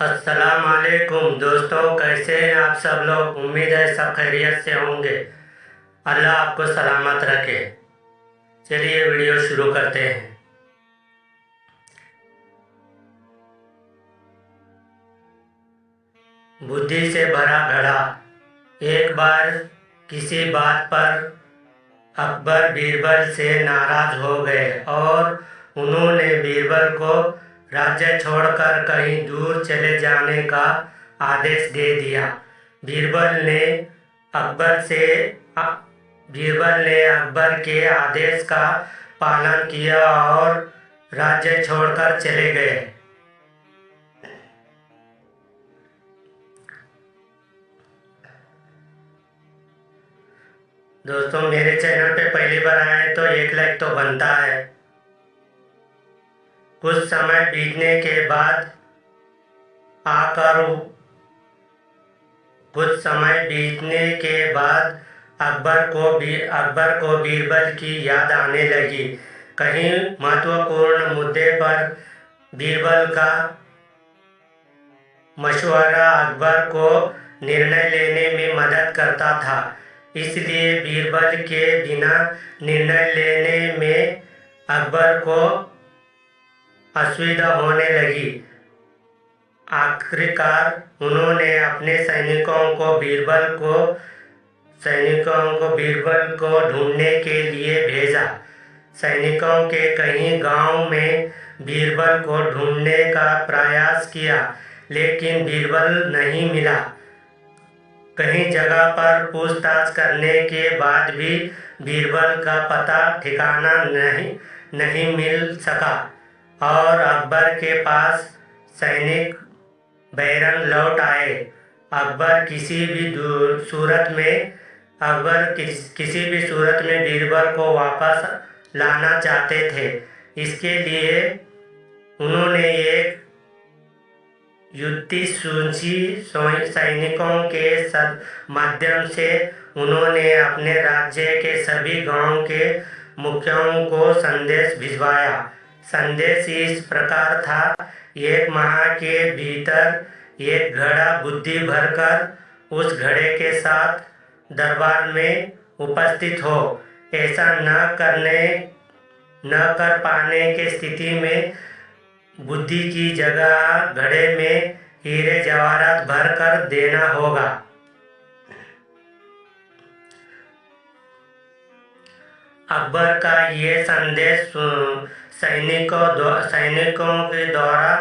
अस्सलाम वालेकुम दोस्तों, कैसे हैं आप सब लोग। उम्मीद है सब खैरियत से होंगे। अल्लाह आपको सलामत रखे। चलिए वीडियो शुरू करते हैं। बुद्धि से भरा घड़ा। एक बार किसी बात पर अकबर बीरबल से नाराज हो गए और उन्होंने बीरबल को राज्य छोड़कर कहीं दूर चले जाने का आदेश दे दिया। बीरबल ने अकबर से बीरबल ने अकबर के आदेश का पालन किया और राज्य छोड़कर चले गए। दोस्तों, मेरे चैनल पे पहली बार आए तो एक लाइक तो बनता है। कुछ समय बीतने के बाद आकर कुछ समय बीतने के बाद अकबर को बीरबल की याद आने लगी। कहीं महत्वपूर्ण मुद्दे पर बीरबल का मशवरा अकबर को निर्णय लेने में मदद करता था, इसलिए बीरबल के बिना निर्णय लेने में अकबर को असुविधा होने लगी। आखिरकार उन्होंने अपने सैनिकों को बीरबल को ढूंढने के लिए भेजा। सैनिकों के कई गांव में बीरबल को ढूंढने का प्रयास किया, लेकिन बीरबल नहीं मिला। कई जगह पर पूछताछ करने के बाद भी बीरबल का पता ठिकाना नहीं मिल सका और अकबर के पास सैनिक बैरन लौट आए। अकबर किसी भी सूरत में बीरबल को वापस लाना चाहते थे। इसके लिए उन्होंने एक युक्ति सूझी। सैनिकों के माध्यम से उन्होंने अपने राज्य के सभी गांव के मुखियाओं को संदेश भिजवाया। संदेश इस प्रकार था: एक माह के भीतर एक घड़ा बुद्धि भरकर उस घड़े के साथ दरबार में उपस्थित हो। ऐसा न कर पाने की स्थिति में बुद्धि की जगह घड़े में हीरे जवाहरात भर कर देना होगा। अकबर का ये संदेश सैनिकों द्वारा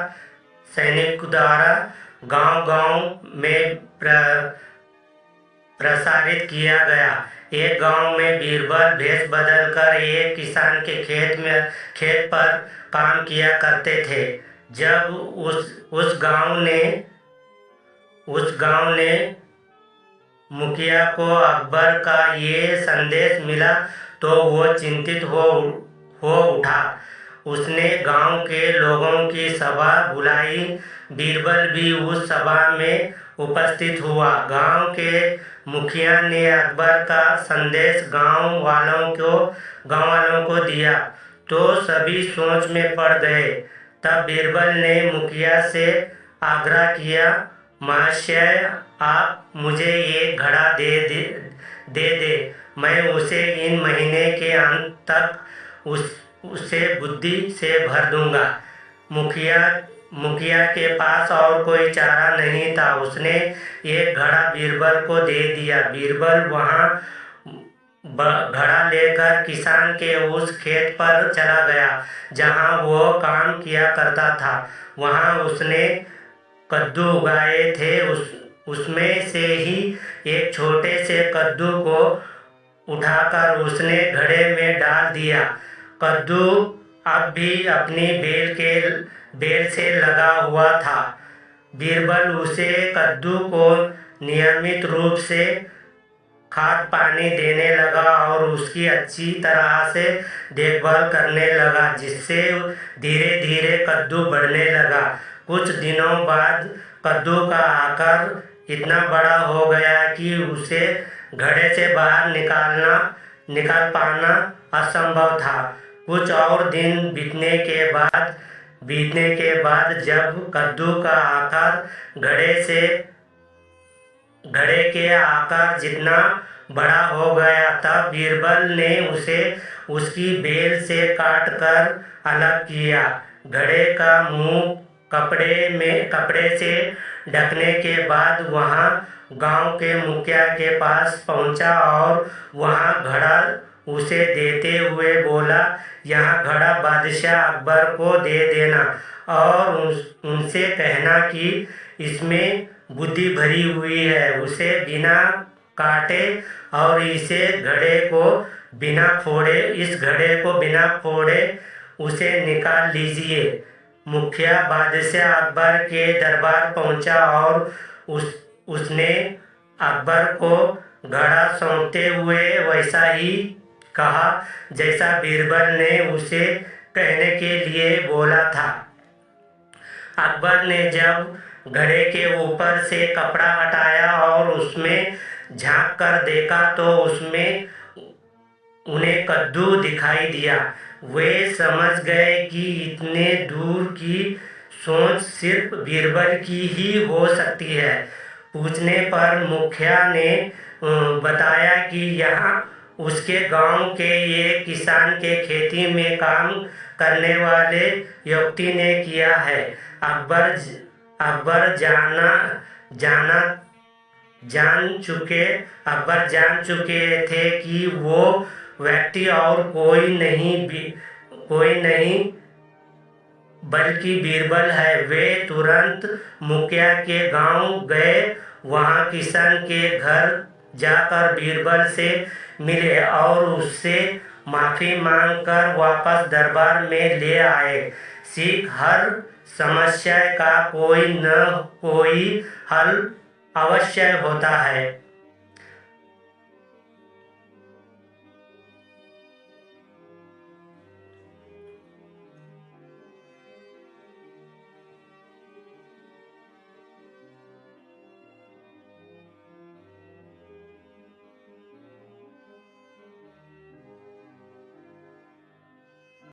गांव-गांव में प्रसारित किया गया। एक गांव में बीरबल भेष बदलकर एक किसान के खेत पर काम किया करते थे। जब उस गांव ने मुखिया को अकबर का ये संदेश मिला तो वो चिंतित हो उठा। उसने गांव के लोगों की सभा बुलाई। बीरबल भी उस सभा में उपस्थित हुआ। गांव के मुखिया ने अकबर का संदेश गांव वालों को दिया तो सभी सोच में पड़ गए। तब बीरबल ने मुखिया से आग्रह किया, महाशय, आप मुझे एक घड़ा दे। मैं उसे इन महीने के अंत तक उसे बुद्धि से भर दूंगा। मुखिया के पास और कोई चारा नहीं था। उसने एक घड़ा बीरबल को दे दिया। बीरबल वहां घड़ा लेकर किसान के उस खेत पर चला गया जहां वो काम किया करता था। वहां उसने कद्दू उगाए थे। उसमें से ही एक छोटे से कद्दू को उठाकर उसने घड़े में डाल दिया। कद्दू अब भी अपनी बेल से लगा हुआ था। बीरबल उसे कद्दू को नियमित रूप से खाद पानी देने लगा और उसकी अच्छी तरह से देखभाल करने लगा, जिससे धीरे धीरे कद्दू बढ़ने लगा। कुछ दिनों बाद कद्दू का आकार इतना बड़ा हो गया कि उसे घड़े से बाहर निकाल पाना असंभव था। कुछ और दिन बीतने के बाद बीतने के बाद जब कद्दू का आकार घड़े के आकार जितना बड़ा हो गया तब बीरबल ने उसे उसकी बेल से काट कर अलग किया। घड़े का मुंह कपड़े से ढकने के बाद वहां गांव के मुखिया के पास पहुंचा और वहां घड़ा उसे देते हुए बोला, यह घड़ा बादशाह अकबर को दे देना और उनसे कहना कि इसमें बुद्धि भरी हुई है, उसे बिना काटे और इस घड़े को बिना फोड़े उसे निकाल लीजिए। मुखिया बादशाह अकबर के दरबार पहुंचा और उसने अकबर को घड़ा सौंपते हुए वैसा ही कहा जैसा बीरबल ने उसे कहने के लिए बोला था। अकबर ने जब घड़े के ऊपर से कपड़ा हटाया और उसमें झांक कर देखा तो उसमें उन्हें कद्दू दिखाई दिया। वे समझ गए कि इतने दूर की सोच सिर्फ बीरबल की ही हो सकती है। पूछने पर मुखिया ने बताया कि यहाँ उसके गांव के एक किसान के खेती में काम करने वाले व्यक्ति ने किया है। अकबर जान चुके थे कि वो व्यक्ति और कोई नहीं बल्कि बीरबल है। वे तुरंत मुखिया के गांव गए। वहां किसान के घर जाकर बीरबल से मिले और उससे माफी मांगकर वापस दरबार में ले आए। सिख हर समस्या का कोई न कोई हल अवश्य होता है।